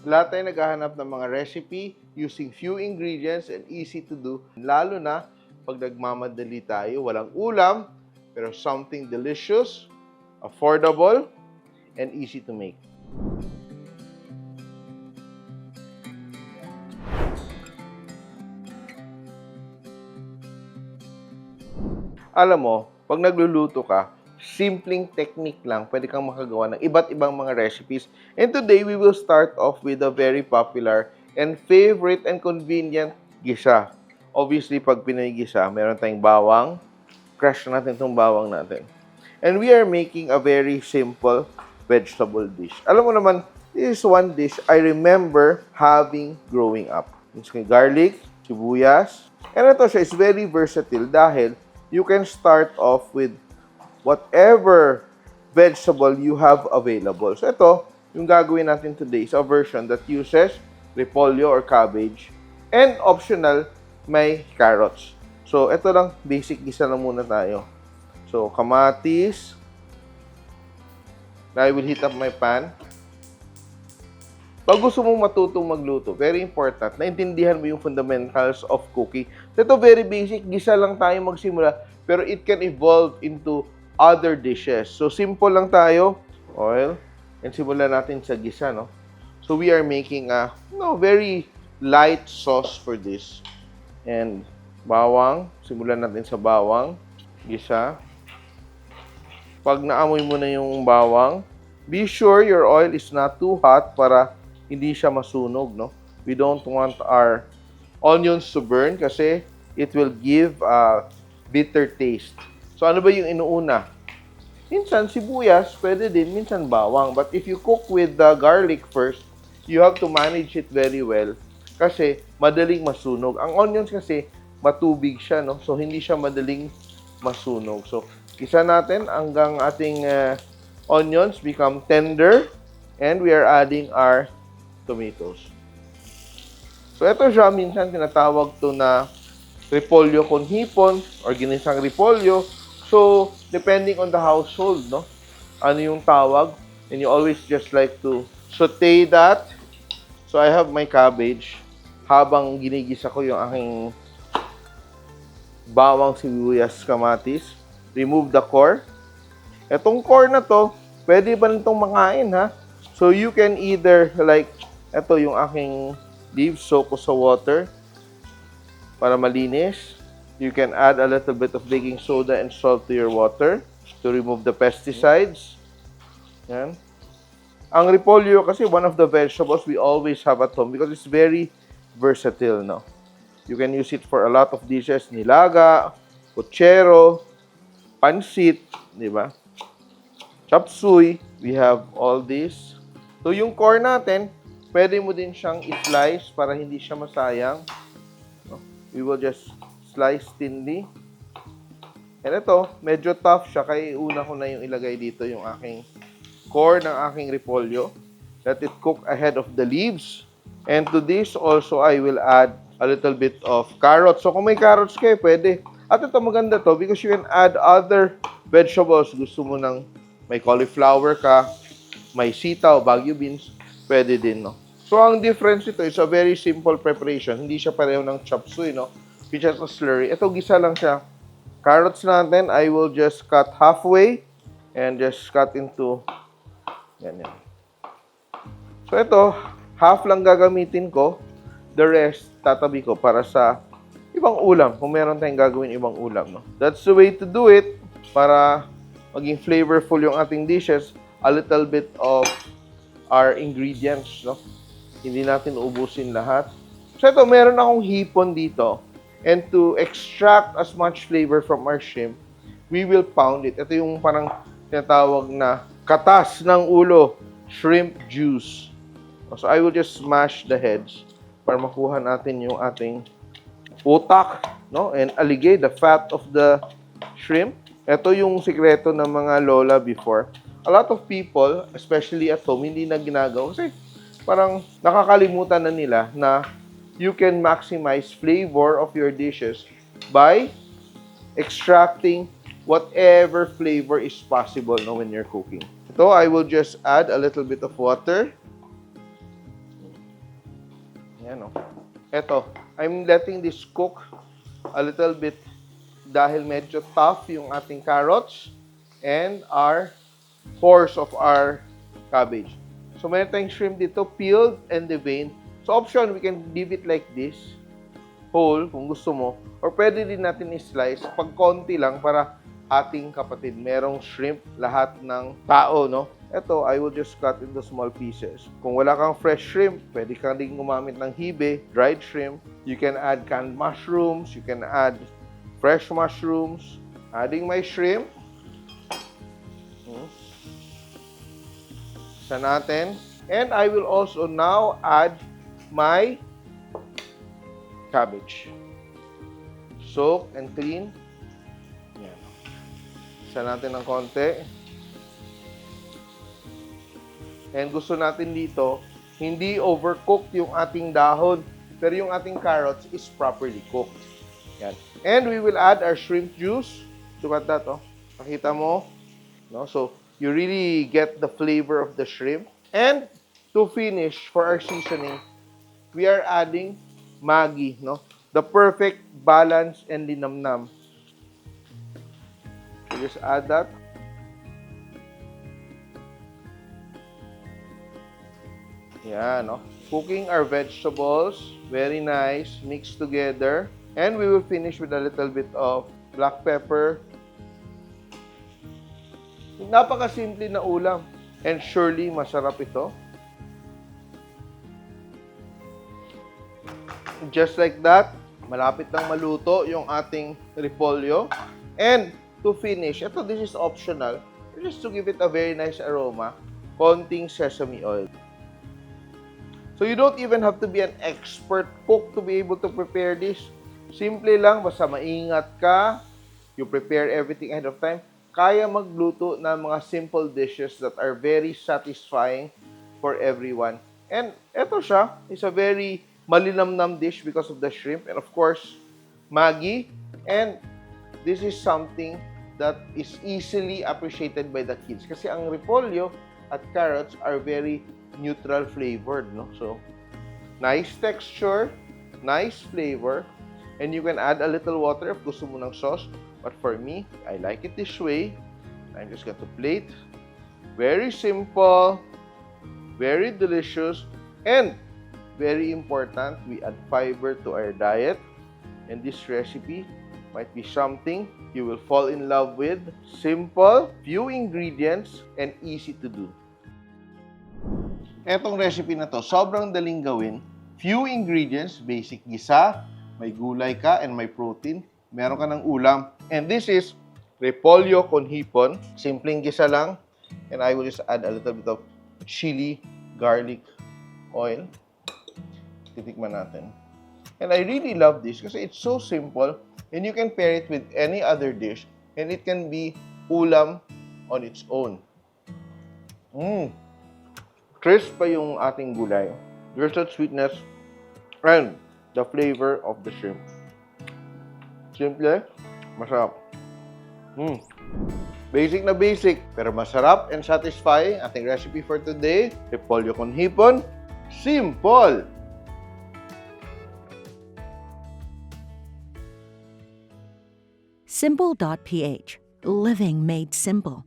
Lahat tayo naghahanap ng mga recipe using few ingredients and easy to do. Lalo na pag nagmamadali tayo, walang ulam, pero something delicious, affordable, and easy to make. Alam mo, pag nagluluto ka, simpleng technique lang, pwede kang makagawa ng iba't ibang mga recipes. And today, we will start off with a very popular and favorite and convenient gisa. Obviously, pag Pinoy gisa, meron tayong bawang. Crush natin itong bawang natin. And we are making a very simple vegetable dish. Alam mo naman, this is one dish I remember having growing up. It's garlic, sibuyas. And ito siya is very versatile dahil you can start off with whatever vegetable you have available. So ito, yung gagawin natin today is a version that uses repolyo or cabbage and optional, may carrots. So ito lang, basic gisa lang muna tayo. So kamatis. Now I will heat up my pan. Pag gusto mong matutong magluto, very important, naintindihan mo yung fundamentals of cooking. Ito very basic, gisa lang tayo magsimula, pero it can evolve into other dishes. So simple lang tayo, oil, and simulan natin sa gisa, no? So we are making a very light sauce for this. And bawang, simulan natin sa bawang, gisa. Pag naamoy mo na yung bawang, be sure your oil is not too hot para hindi siya masunog, no? We don't want our onions to burn kasi it will give a bitter taste. So ano ba yung inuuna? Minsan sibuyas, pwede din, minsan bawang. But if you cook with the garlic first, you have to manage it very well kasi madaling masunog. Ang onions kasi matubig siya, no? So hindi siya madaling masunog. So isa natin hanggang ating onions become tender and we are adding our tomatoes. So ito siya, minsan tinatawag to na repolyo con hipon or ginisang repolyo. So depending on the household, no? Ano yung tawag? And you always just like to saute that. So I have my cabbage. Habang ginigisa ko yung aking bawang, sibuyas, kamatis, remove the core. Etong core na to, pwede ba nitong makain, ha? So you can either like, eto yung aking leaves, soak ko sa water para malinis. You can add a little bit of baking soda and salt to your water to remove the pesticides. Yan. Ang repolyo kasi one of the vegetables we always have at home because it's very versatile, no? You can use it for a lot of dishes, nilaga, puchero, pansit, di ba? Chop suey, we have all this. So yung core natin, pwede mo din siyang i-slice para hindi siya masayang. No? We will just slice thinly. And ito, medyo tough siya, kaya una ko na yung ilagay dito yung aking core ng aking repolyo. Let it cook ahead of the leaves. And to this also, I will add a little bit of carrots. So kung may carrots kayo, pwede. At ito maganda to because you can add other vegetables. Gusto mo ng may cauliflower ka, may sitaw, bagu beans, pwede din, no? So ang difference ito is a very simple preparation. Hindi siya pareho ng chop suey, no? Which is a slurry. Ito, gisa lang siya. Carrots natin, I will just cut halfway and just cut into ganyan. So ito, half lang gagamitin ko. The rest, tatabi ko para sa ibang ulam. Kung meron tayong gagawin ibang ulam, no? That's the way to do it para maging flavorful yung ating dishes. A little bit of our ingredients, no? Hindi natin ubusin lahat. So ito, meron akong hipon dito. And to extract as much flavor from our shrimp, we will pound it. Ito yung parang tinatawag na katas ng ulo, shrimp juice. So I will just smash the heads para makuha natin yung ating utak, no? And aligay, the fat of the shrimp. Ito yung sikreto ng mga lola before. A lot of people, especially at home, hindi na ginagawa kasi parang nakakalimutan na nila na you can maximize flavor of your dishes by extracting whatever flavor is possible, no, when you're cooking. So I will just add a little bit of water. Yan, oh. Eto, I'm letting this cook a little bit dahil medyo tough yung ating carrots and our cores of our cabbage. So, meron tayong shrimp dito, peeled and deveined. So, option, we can leave it like this, whole, kung gusto mo. Or pwede din natin i-slice pag konti lang para ating kapatid. Merong shrimp, lahat ng tao, no? Ito, I will just cut into small pieces. Kung wala kang fresh shrimp, pwede kang din gumamit ng hibe, dried shrimp. You can add canned mushrooms. You can add fresh mushrooms. Adding my shrimp. Isa natin. And I will also now add my cabbage. Soak and clean. Yan. Isa natin ng konti. And gusto natin dito, hindi overcooked yung ating dahon, pero yung ating carrots is properly cooked. Yan. And we will add our shrimp juice. Look at that, oh. Nakita mo? No? So, you really get the flavor of the shrimp. And to finish, for our seasoning, we are adding Maggi, no? The perfect balance and linamnam. So, just add that. Yan, no? Cooking our vegetables, very nice, mixed together. And we will finish with a little bit of black pepper. Napakasimple na ulam. And surely, masarap ito. Just like that, malapit nang maluto yung ating repolyo. And to finish, this is optional. Just to give it a very nice aroma, konting sesame oil. So you don't even have to be an expert cook to be able to prepare this. Simple lang, basta maingat ka, you prepare everything ahead of time, kaya magluto ng mga simple dishes that are very satisfying for everyone. And eto siya, is a very malinamnam dish because of the shrimp and of course, Maggi. And this is something that is easily appreciated by the kids. Kasi ang repolyo at carrots are very neutral flavored, no? So, nice texture, nice flavor, and you can add a little water if gusto mo ng sauce. But for me, I like it this way. I'm just going to plate. Very simple, very delicious, and very important, we add fiber to our diet. And this recipe might be something you will fall in love with. Simple, few ingredients, and easy to do. Etong recipe na to, sobrang daling gawin. Few ingredients, basic gisa, may gulay ka, and may protein. Meron ka ng ulam. And this is repolyo con hipon. Simpleng gisa lang. And I will just add a little bit of chili, garlic, oil. Titikman natin. And I really love this kasi it's so simple. And you can pair it with any other dish. And it can be ulam on its own. Crisp pa yung ating gulay. There's that sweetness and the flavor of the shrimp. Simple, masarap. Basic na basic, pero masarap and satisfying. Ating recipe for today, repolyo con hipon. Simple! Simple.ph. Living made simple.